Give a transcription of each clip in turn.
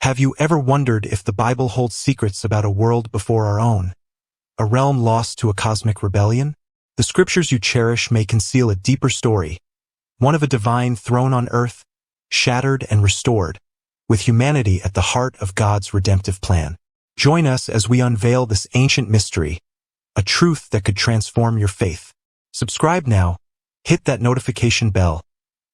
Have you ever wondered if the Bible holds secrets about a world before our own? A realm lost to a cosmic rebellion? The scriptures you cherish may conceal a deeper story, one of a divine throne on earth, shattered and restored, with humanity at the heart of God's redemptive plan. Join us as we unveil this ancient mystery, a truth that could transform your faith. Subscribe now, hit that notification bell,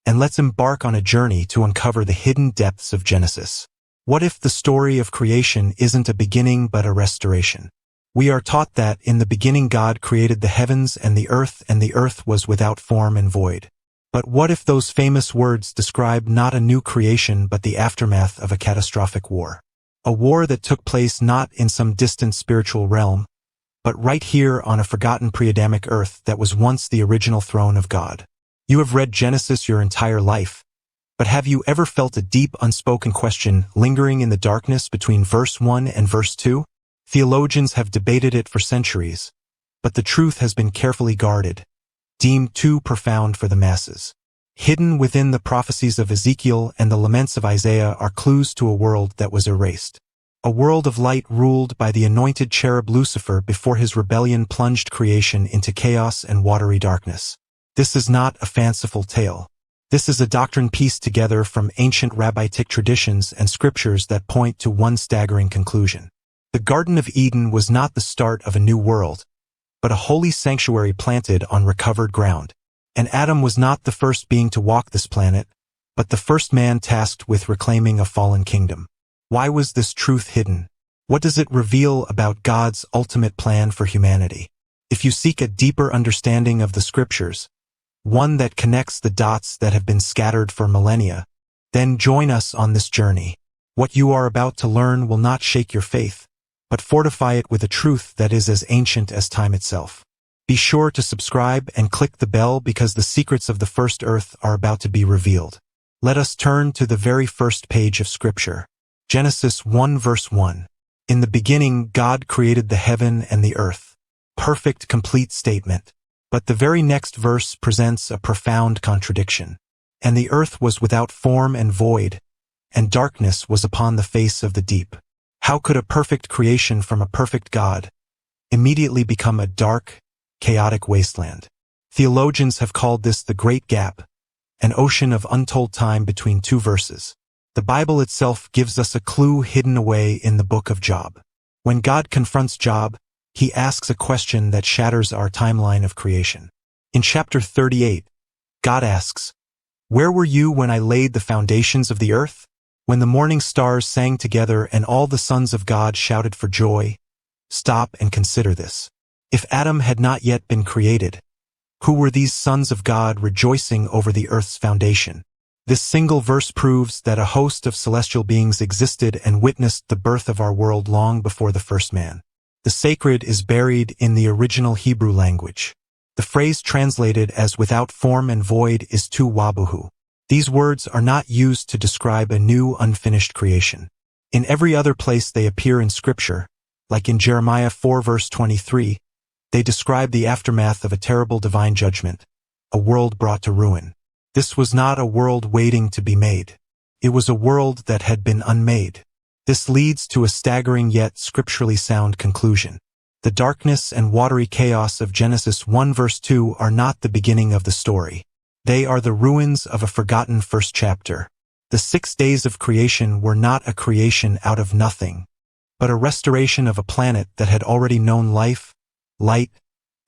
and let's embark on a journey to uncover the hidden depths of Genesis. What if the story of creation isn't a beginning but a restoration? We are taught that in the beginning God created the heavens and the earth was without form and void. But what if those famous words describe not a new creation but the aftermath of a catastrophic war? A war that took place not in some distant spiritual realm, but right here on a forgotten pre-Adamic earth that was once the original throne of God. You have read Genesis your entire life, but have you ever felt a deep unspoken question lingering in the darkness between verse 1 and verse 2? Theologians have debated it for centuries, but the truth has been carefully guarded, deemed too profound for the masses. Hidden within the prophecies of Ezekiel and the laments of Isaiah are clues to a world that was erased. A world of light ruled by the anointed cherub Lucifer before his rebellion plunged creation into chaos and watery darkness. This is not a fanciful tale. This is a doctrine pieced together from ancient rabbitic traditions and scriptures that point to one staggering conclusion. The Garden of Eden was not the start of a new world, but a holy sanctuary planted on recovered ground. And Adam was not the first being to walk this planet, but the first man tasked with reclaiming a fallen kingdom. Why was this truth hidden? What does it reveal about God's ultimate plan for humanity? If you seek a deeper understanding of the scriptures, one that connects the dots that have been scattered for millennia, then join us on this journey. What you are about to learn will not shake your faith, but fortify it with a truth that is as ancient as time itself. Be sure to subscribe and click the bell because the secrets of the first earth are about to be revealed. Let us turn to the very first page of Scripture. Genesis 1 verse 1. In the beginning God created the heaven and the earth. Perfect, complete statement. But the very next verse presents a profound contradiction. And the earth was without form and void, and darkness was upon the face of the deep. How could a perfect creation from a perfect God immediately become a dark, chaotic wasteland? Theologians have called this the Great Gap, an ocean of untold time between two verses. The Bible itself gives us a clue hidden away in the book of Job. When God confronts Job, he asks a question that shatters our timeline of creation. In chapter 38, God asks, "Where were you when I laid the foundations of the earth? When the morning stars sang together and all the sons of God shouted for joy?" Stop and consider this. If Adam had not yet been created, who were these sons of God rejoicing over the earth's foundation? This single verse proves that a host of celestial beings existed and witnessed the birth of our world long before the first man. The sacred is buried in the original Hebrew language. The phrase translated as without form and void is tu wabuhu. These words are not used to describe a new, unfinished creation. In every other place they appear in Scripture, like in Jeremiah 4 verse 23, they describe the aftermath of a terrible divine judgment, a world brought to ruin. This was not a world waiting to be made. It was a world that had been unmade. This leads to a staggering yet scripturally sound conclusion. The darkness and watery chaos of Genesis 1 verse 2 are not the beginning of the story. They are the ruins of a forgotten first chapter. The 6 days of creation were not a creation out of nothing, but a restoration of a planet that had already known life, light,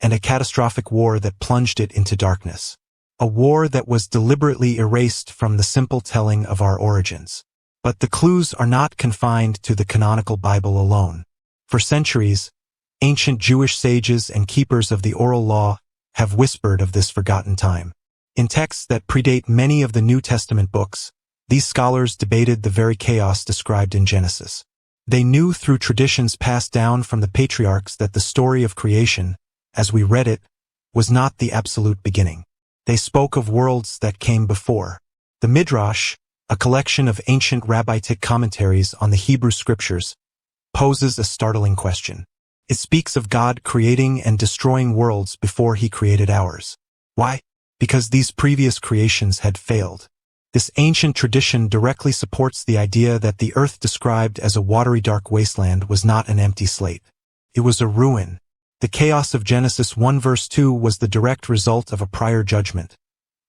and a catastrophic war that plunged it into darkness. A war that was deliberately erased from the simple telling of our origins. But the clues are not confined to the canonical Bible alone. For centuries, ancient Jewish sages and keepers of the oral law have whispered of this forgotten time. In texts that predate many of the New Testament books, these scholars debated the very chaos described in Genesis. They knew through traditions passed down from the patriarchs that the story of creation, as we read it, was not the absolute beginning. They spoke of worlds that came before. The Midrash, a collection of ancient rabbitic commentaries on the Hebrew scriptures, poses a startling question. It speaks of God creating and destroying worlds before he created ours. Why? Because these previous creations had failed. This ancient tradition directly supports the idea that the earth described as a watery dark wasteland was not an empty slate. It was a ruin. The chaos of Genesis 1 verse 2 was the direct result of a prior judgment,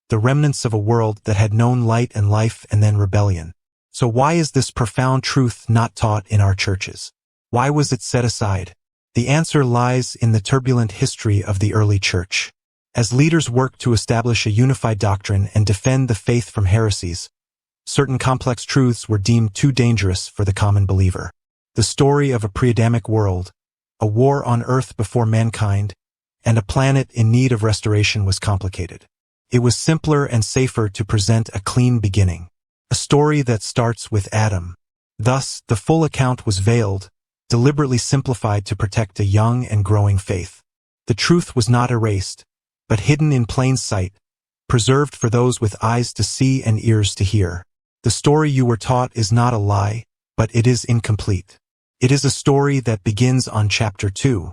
the remnants of a world that had known light and life and then rebellion. So why is this profound truth not taught in our churches? Why was it set aside? The answer lies in the turbulent history of the early church. As leaders worked to establish a unified doctrine and defend the faith from heresies, certain complex truths were deemed too dangerous for the common believer. The story of a pre-Adamic world, a war on earth before mankind, and a planet in need of restoration was complicated. It was simpler and safer to present a clean beginning, a story that starts with Adam. Thus, the full account was veiled, deliberately simplified to protect a young and growing faith. The truth was not erased, but hidden in plain sight, preserved for those with eyes to see and ears to hear. The story you were taught is not a lie, but it is incomplete. It is a story that begins on chapter 2,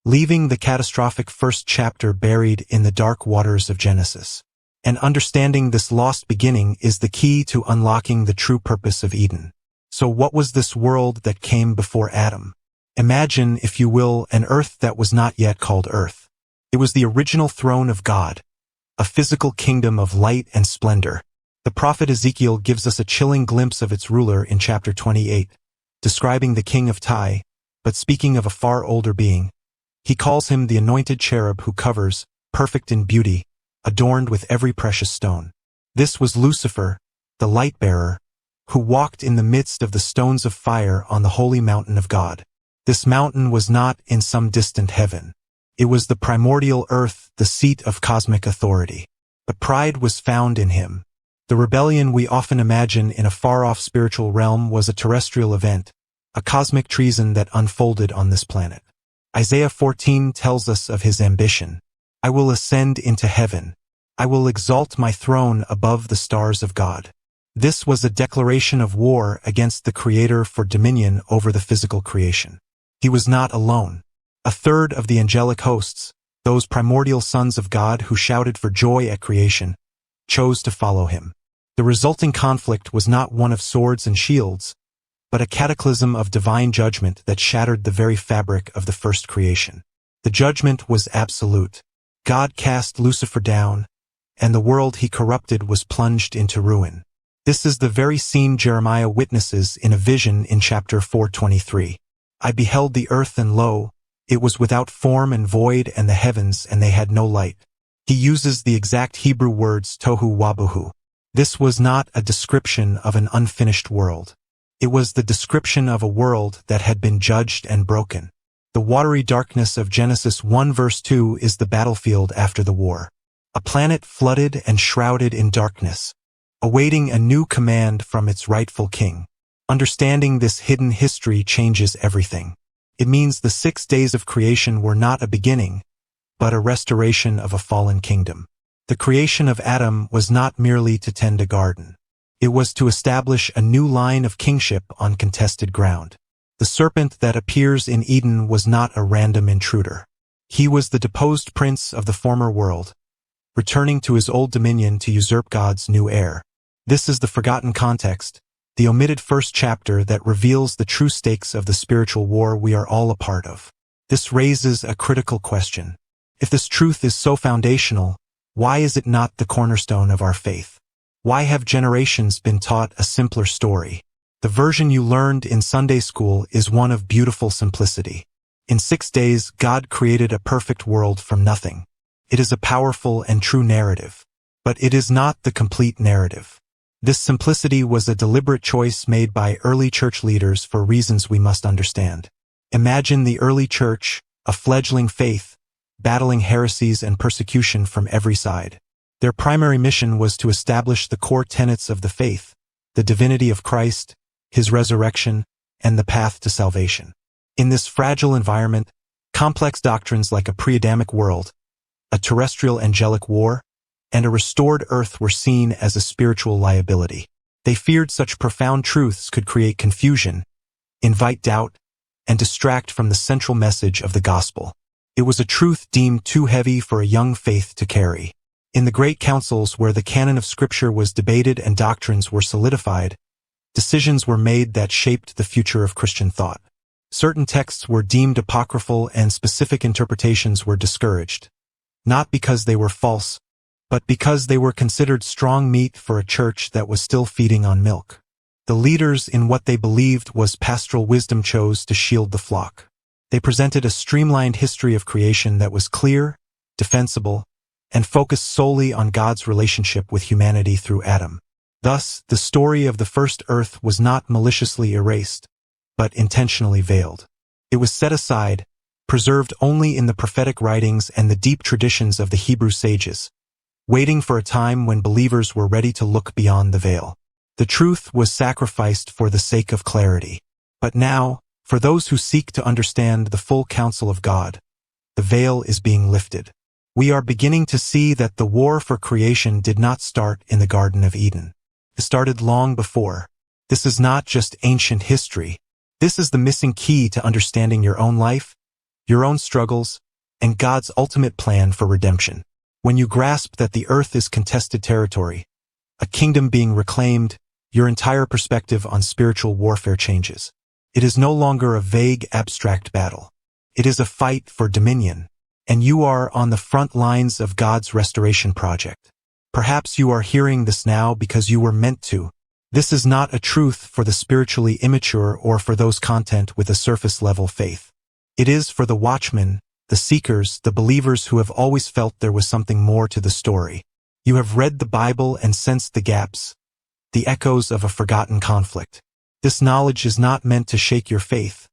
leaving the catastrophic first chapter buried in the dark waters of Genesis. And understanding this lost beginning is the key to unlocking the true purpose of Eden. So what was this world that came before Adam? Imagine, if you will, an earth that was not yet called earth. It was the original throne of God, a physical kingdom of light and splendor. The prophet Ezekiel gives us a chilling glimpse of its ruler in chapter 28, describing the king of Tyre, but speaking of a far older being. He calls him the anointed cherub who covers, perfect in beauty, adorned with every precious stone. This was Lucifer, the light-bearer, who walked in the midst of the stones of fire on the holy mountain of God. This mountain was not in some distant heaven. It was the primordial earth, the seat of cosmic authority. But pride was found in him. The rebellion we often imagine in a far-off spiritual realm was a terrestrial event, a cosmic treason that unfolded on this planet. Isaiah 14 tells us of his ambition. I will ascend into heaven. I will exalt my throne above the stars of God. This was a declaration of war against the Creator for dominion over the physical creation. He was not alone. A third of the angelic hosts, those primordial sons of God who shouted for joy at creation, chose to follow him. The resulting conflict was not one of swords and shields, but a cataclysm of divine judgment that shattered the very fabric of the first creation. The judgment was absolute. God cast Lucifer down, and the world he corrupted was plunged into ruin. This is the very scene Jeremiah witnesses in a vision in chapter 4:23. I beheld the earth, and lo, it was without form and void, and the heavens, and they had no light. He uses the exact Hebrew words tohu wabohu. This was not a description of an unfinished world. It was the description of a world that had been judged and broken. The watery darkness of Genesis 1 verse 2 is the battlefield after the war. A planet flooded and shrouded in darkness, awaiting a new command from its rightful king. Understanding this hidden history changes everything. It means the 6 days of creation were not a beginning, but a restoration of a fallen kingdom. The creation of Adam was not merely to tend a garden. It was to establish a new line of kingship on contested ground. The serpent that appears in Eden was not a random intruder. He was the deposed prince of the former world, returning to his old dominion to usurp God's new heir. This is the forgotten context, the omitted first chapter that reveals the true stakes of the spiritual war we are all a part of. This raises a critical question. If this truth is so foundational, why is it not the cornerstone of our faith? Why have generations been taught a simpler story? The version you learned in Sunday school is one of beautiful simplicity. In 6 days, God created a perfect world from nothing. It is a powerful and true narrative, but it is not the complete narrative. This simplicity was a deliberate choice made by early church leaders for reasons we must understand. Imagine the early church, a fledgling faith, battling heresies and persecution from every side. Their primary mission was to establish the core tenets of the faith, the divinity of Christ, his resurrection, and the path to salvation. In this fragile environment, complex doctrines like a pre-Adamic world, a terrestrial angelic war, and a restored earth were seen as a spiritual liability. They feared such profound truths could create confusion, invite doubt, and distract from the central message of the gospel. It was a truth deemed too heavy for a young faith to carry. In the great councils where the canon of Scripture was debated and doctrines were solidified, decisions were made that shaped the future of Christian thought. Certain texts were deemed apocryphal and specific interpretations were discouraged, not because they were false, but because they were considered strong meat for a church that was still feeding on milk. The leaders in what they believed was pastoral wisdom chose to shield the flock. They presented a streamlined history of creation that was clear, defensible, and focused solely on God's relationship with humanity through Adam. Thus, the story of the first earth was not maliciously erased, but intentionally veiled. It was set aside, preserved only in the prophetic writings and the deep traditions of the Hebrew sages, waiting for a time when believers were ready to look beyond the veil. The truth was sacrificed for the sake of clarity. But now, for those who seek to understand the full counsel of God, the veil is being lifted. We are beginning to see that the war for creation did not start in the Garden of Eden. It started long before. This is not just ancient history. This is the missing key to understanding your own life, your own struggles, and God's ultimate plan for redemption. When you grasp that the earth is contested territory, a kingdom being reclaimed, your entire perspective on spiritual warfare changes. It is no longer a vague, abstract battle. It is a fight for dominion, and you are on the front lines of God's restoration project. Perhaps you are hearing this now because you were meant to. This is not a truth for the spiritually immature or for those content with a surface-level faith. It is for the watchmen, the seekers, the believers who have always felt there was something more to the story. You have read the Bible and sensed the gaps, the echoes of a forgotten conflict. This knowledge is not meant to shake your faith,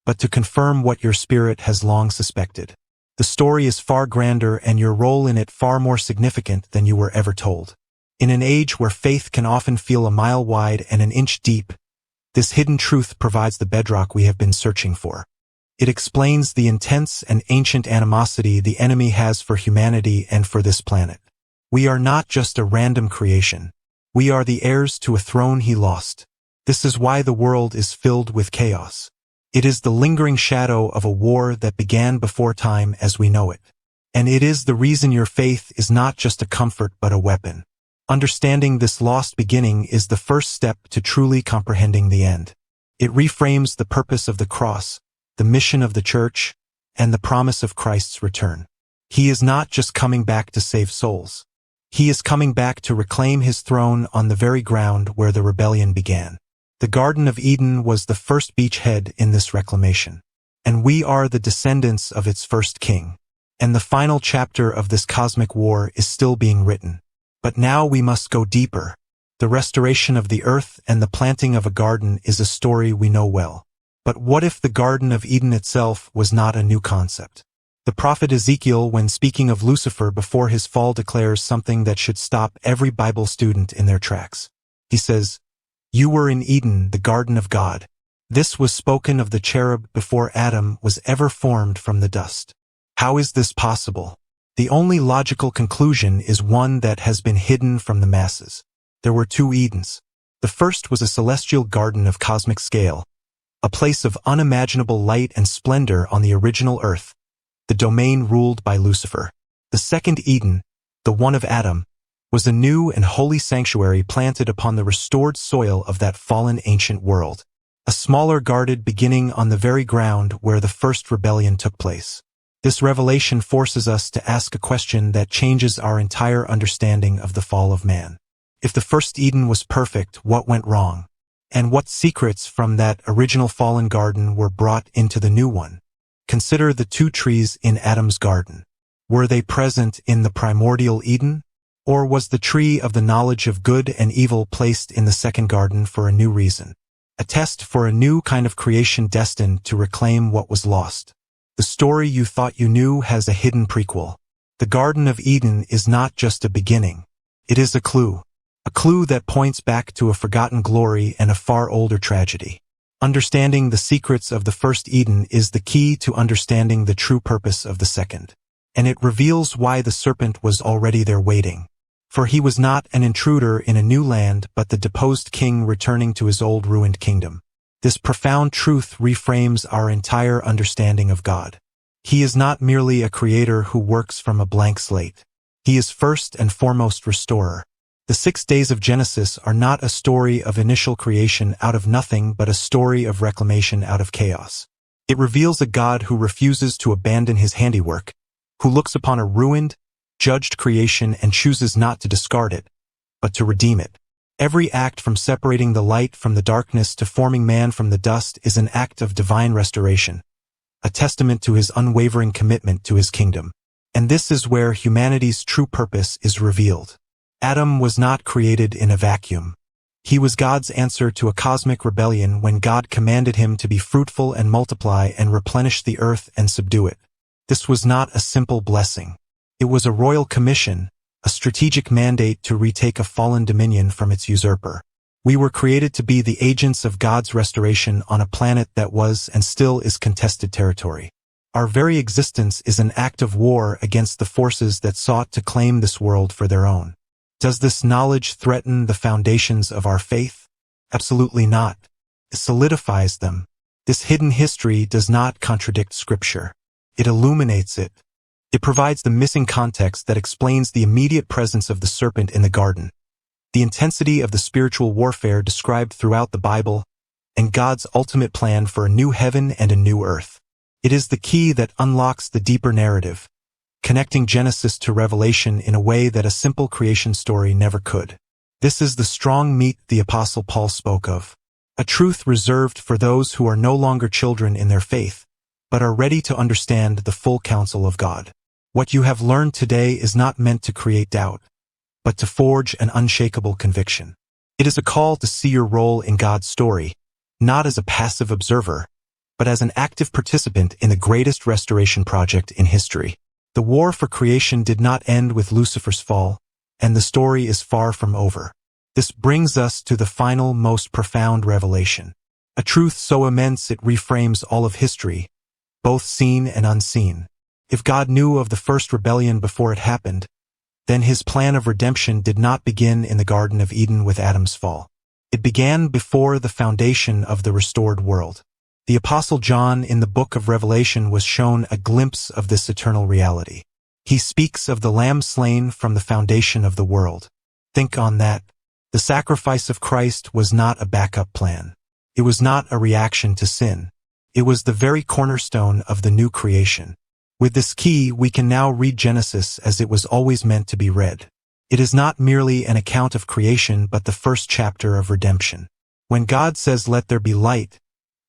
but to confirm what your spirit has long suspected. The story is far grander and your role in it far more significant than you were ever told. In an age where faith can often feel a mile wide and an inch deep, this hidden truth provides the bedrock we have been searching for. It explains the intense and ancient animosity the enemy has for humanity and for this planet. We are not just a random creation. We are the heirs to a throne he lost. This is why the world is filled with chaos. It is the lingering shadow of a war that began before time as we know it. And it is the reason your faith is not just a comfort but a weapon. Understanding this lost beginning is the first step to truly comprehending the end. It reframes the purpose of the cross, the mission of the church, and the promise of Christ's return. He is not just coming back to save souls. He is coming back to reclaim his throne on the very ground where the rebellion began. The Garden of Eden was the first beachhead in this reclamation, and we are the descendants of its first king. And the final chapter of this cosmic war is still being written. But now we must go deeper. The restoration of the earth and the planting of a garden is a story we know well. But what if the Garden of Eden itself was not a new concept? The prophet Ezekiel, when speaking of Lucifer before his fall, declares something that should stop every Bible student in their tracks. He says, "You were in Eden, the garden of God." This was spoken of the cherub before Adam was ever formed from the dust. How is this possible? The only logical conclusion is one that has been hidden from the masses. There were two Edens. The first was a celestial garden of cosmic scale, a place of unimaginable light and splendor on the original earth, the domain ruled by Lucifer. The second Eden, the one of Adam, was a new and holy sanctuary planted upon the restored soil of that fallen ancient world, a smaller guarded beginning on the very ground where the first rebellion took place. This revelation forces us to ask a question that changes our entire understanding of the fall of man. If the first Eden was perfect, what went wrong? And what secrets from that original fallen garden were brought into the new one? Consider the two trees in Adam's garden. Were they present in the primordial Eden? Or was the tree of the knowledge of good and evil placed in the second garden for a new reason? A test for a new kind of creation destined to reclaim what was lost. The story you thought you knew has a hidden prequel. The Garden of Eden is not just a beginning. It is a clue that points back to a forgotten glory and a far older tragedy. Understanding the secrets of the first Eden is the key to understanding the true purpose of the second. And it reveals why the serpent was already there waiting. For he was not an intruder in a new land but the deposed king returning to his old ruined kingdom. This profound truth reframes our entire understanding of God. He is not merely a creator who works from a blank slate. He is first and foremost restorer. The 6 days of Genesis are not a story of initial creation out of nothing but a story of reclamation out of chaos. It reveals a God who refuses to abandon his handiwork, who looks upon a ruined, judged creation and chooses not to discard it, but to redeem it. Every act from separating the light from the darkness to forming man from the dust is an act of divine restoration, a testament to his unwavering commitment to his kingdom. And this is where humanity's true purpose is revealed. Adam was not created in a vacuum. He was God's answer to a cosmic rebellion when God commanded him to be fruitful and multiply and replenish the earth and subdue it. This was not a simple blessing. It was a royal commission, a strategic mandate to retake a fallen dominion from its usurper. We were created to be the agents of God's restoration on a planet that was and still is contested territory. Our very existence is an act of war against the forces that sought to claim this world for their own. Does this knowledge threaten the foundations of our faith? Absolutely not. It solidifies them. This hidden history does not contradict Scripture. It illuminates it. It provides the missing context that explains the immediate presence of the serpent in the garden, the intensity of the spiritual warfare described throughout the Bible, and God's ultimate plan for a new heaven and a new earth. It is the key that unlocks the deeper narrative, connecting Genesis to Revelation in a way that a simple creation story never could. This is the strong meat the Apostle Paul spoke of, a truth reserved for those who are no longer children in their faith, but are ready to understand the full counsel of God. What you have learned today is not meant to create doubt, but to forge an unshakable conviction. It is a call to see your role in God's story, not as a passive observer, but as an active participant in the greatest restoration project in history. The war for creation did not end with Lucifer's fall, and the story is far from over. This brings us to the final, most profound revelation. A truth so immense it reframes all of history, both seen and unseen. If God knew of the first rebellion before it happened, then his plan of redemption did not begin in the Garden of Eden with Adam's fall. It began before the foundation of the restored world. The Apostle John in the book of Revelation was shown a glimpse of this eternal reality. He speaks of the Lamb slain from the foundation of the world. Think on that. The sacrifice of Christ was not a backup plan. It was not a reaction to sin. It was the very cornerstone of the new creation. With this key, we can now read Genesis as it was always meant to be read. It is not merely an account of creation but the first chapter of redemption. When God says, "Let there be light,"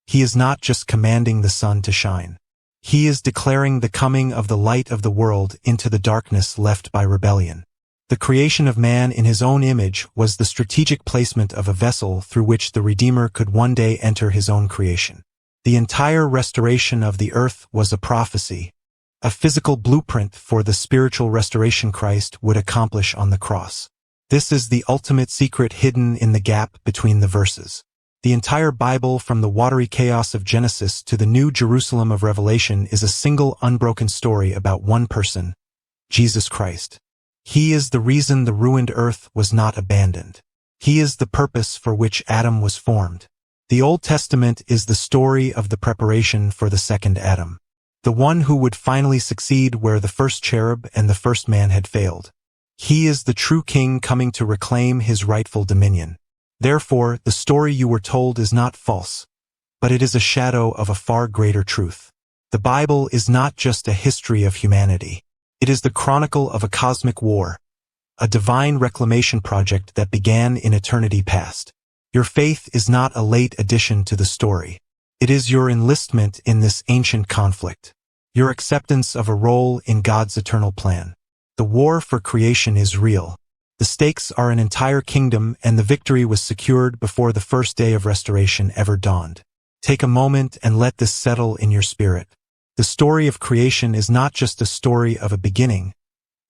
he is not just commanding the sun to shine. He is declaring the coming of the light of the world into the darkness left by rebellion. The creation of man in his own image was the strategic placement of a vessel through which the Redeemer could one day enter his own creation. The entire restoration of the earth was a prophecy, a physical blueprint for the spiritual restoration Christ would accomplish on the cross. This is the ultimate secret hidden in the gap between the verses. The entire Bible, from the watery chaos of Genesis to the New Jerusalem of Revelation, is a single unbroken story about one person, Jesus Christ. He is the reason the ruined earth was not abandoned. He is the purpose for which Adam was formed. The Old Testament is the story of the preparation for the second Adam, the one who would finally succeed where the first cherub and the first man had failed. He is the true king coming to reclaim his rightful dominion. Therefore, the story you were told is not false, but it is a shadow of a far greater truth. The Bible is not just a history of humanity. It is the chronicle of a cosmic war, a divine reclamation project that began in eternity past. Your faith is not a late addition to the story. It is your enlistment in this ancient conflict, your acceptance of a role in God's eternal plan. The war for creation is real. The stakes are an entire kingdom, and the victory was secured before the first day of restoration ever dawned. Take a moment and let this settle in your spirit. The story of creation is not just a story of a beginning,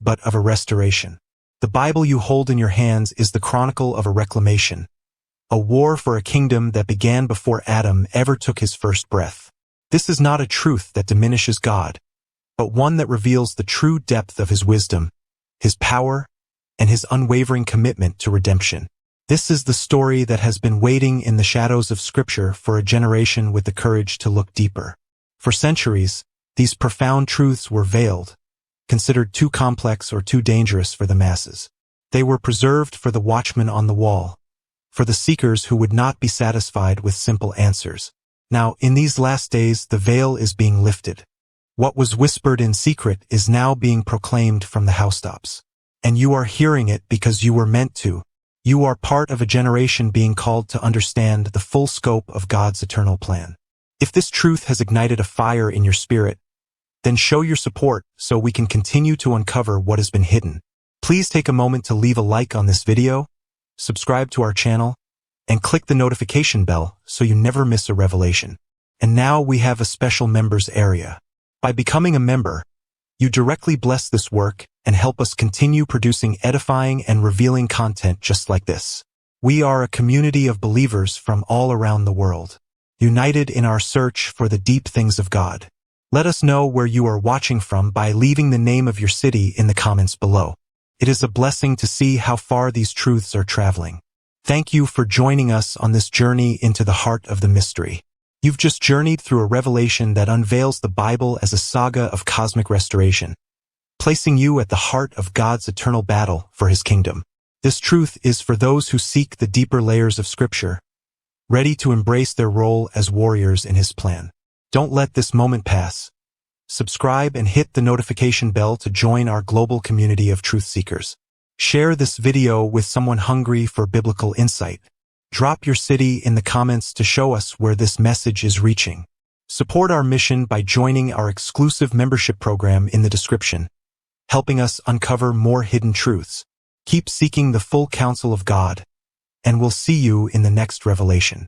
but of a restoration. The Bible you hold in your hands is the chronicle of a reclamation, a war for a kingdom that began before Adam ever took his first breath. This is not a truth that diminishes God, but one that reveals the true depth of his wisdom, his power, and his unwavering commitment to redemption. This is the story that has been waiting in the shadows of Scripture for a generation with the courage to look deeper. For centuries, these profound truths were veiled, considered too complex or too dangerous for the masses. They were preserved for the watchman on the wall, for the seekers who would not be satisfied with simple answers. Now, in these last days, the veil is being lifted. What was whispered in secret is now being proclaimed from the housetops. And you are hearing it because you were meant to. You are part of a generation being called to understand the full scope of God's eternal plan. If this truth has ignited a fire in your spirit, then show your support so we can continue to uncover what has been hidden. Please take a moment to leave a like on this video, subscribe to our channel, and click the notification bell so you never miss a revelation. And now we have a special members area. By becoming a member, you directly bless this work and help us continue producing edifying and revealing content just like this. We are a community of believers from all around the world, united in our search for the deep things of God. Let us know where you are watching from by leaving the name of your city in the comments below. It is a blessing to see how far these truths are traveling. Thank you for joining us on this journey into the heart of the mystery. You've just journeyed through a revelation that unveils the Bible as a saga of cosmic restoration, placing you at the heart of God's eternal battle for His kingdom. This truth is for those who seek the deeper layers of Scripture, ready to embrace their role as warriors in His plan. Don't let this moment pass. Subscribe and hit the notification bell to join our global community of truth seekers. Share this video with someone hungry for biblical insight. Drop your city in the comments to show us where this message is reaching. Support our mission by joining our exclusive membership program in the description, helping us uncover more hidden truths. Keep seeking the full counsel of God, and we'll see you in the next revelation.